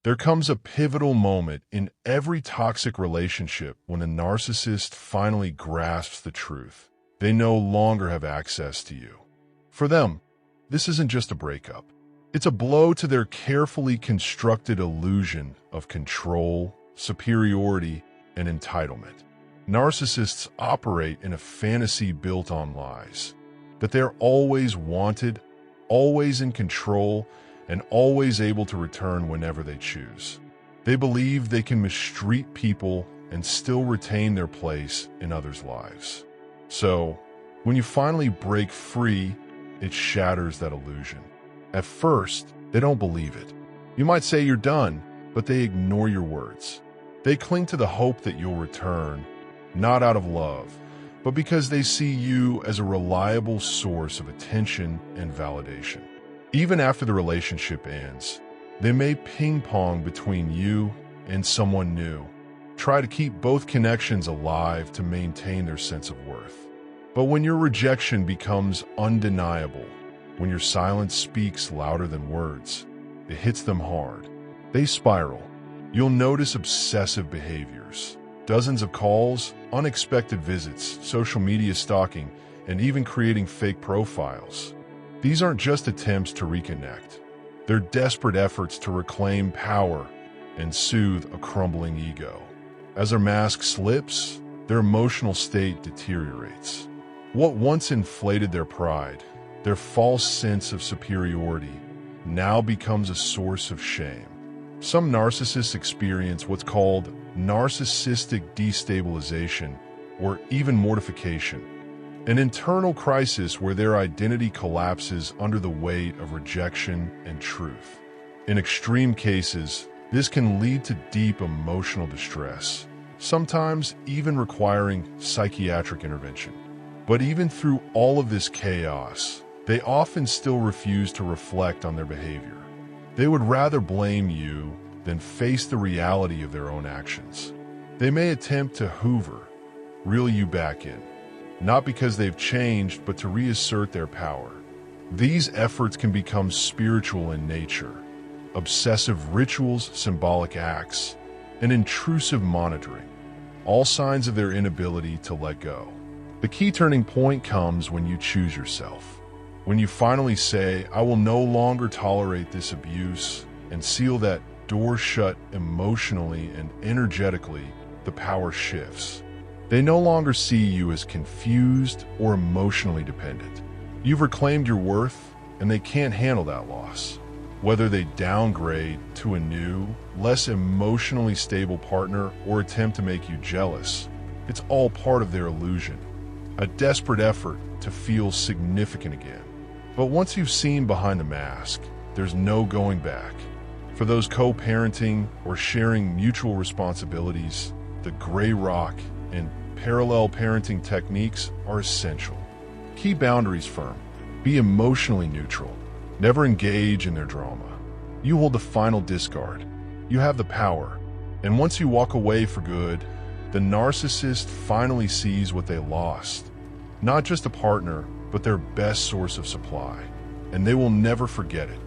There comes a pivotal moment in every toxic relationship when a narcissist finally grasps the truth. They no longer have access to you. For them, this isn't just a breakup. It's a blow to their carefully constructed illusion of control, superiority, and entitlement. Narcissists operate in a fantasy built on lies, that they're always wanted, always in control, and always able to return whenever they choose. They believe they can mistreat people and still retain their place in others' lives. So, when you finally break free, it shatters that illusion. At first, they don't believe it. You might say you're done, but they ignore your words. They cling to the hope that you'll return, not out of love, but because they see you as a reliable source of attention and validation. Even after the relationship ends, they may ping-pong between you and someone new, try to keep both connections alive to maintain their sense of worth. But when your rejection becomes undeniable, when your silence speaks louder than words, it hits them hard. They spiral. You'll notice obsessive behaviors, dozens of calls, unexpected visits, social media stalking, and even creating fake profiles. These aren't just attempts to reconnect. They're desperate efforts to reclaim power and soothe a crumbling ego. As their mask slips, their emotional state deteriorates. What once inflated their pride, their false sense of superiority, now becomes a source of shame. Some narcissists experience what's called narcissistic destabilization, or even mortification, an internal crisis where their identity collapses under the weight of rejection and truth. In extreme cases, this can lead to deep emotional distress, sometimes even requiring psychiatric intervention. But even through all of this chaos, they often still refuse to reflect on their behavior. They would rather blame you than face the reality of their own actions. They may attempt to hoover, reel you back in, not because they've changed, but to reassert their power. These efforts can become spiritual in nature, obsessive rituals, symbolic acts, and intrusive monitoring, all signs of their inability to let go. The key turning point comes when you choose yourself. When you finally say, "I will no longer tolerate this abuse," and seal that door shut emotionally and energetically, the power shifts. They no longer see you as confused or emotionally dependent. You've reclaimed your worth, and they can't handle that loss. Whether they downgrade to a new, less emotionally stable partner or attempt to make you jealous, it's all part of their illusion, a desperate effort to feel significant again. But once you've seen behind the mask, there's no going back. For those co-parenting or sharing mutual responsibilities, the gray rock and parallel parenting techniques are essential. Keep boundaries firm. Be emotionally neutral. Never engage in their drama. You hold the final discard. You have the power. And once you walk away for good, the narcissist finally sees what they lost. Not just a partner, but their best source of supply. And they will never forget it.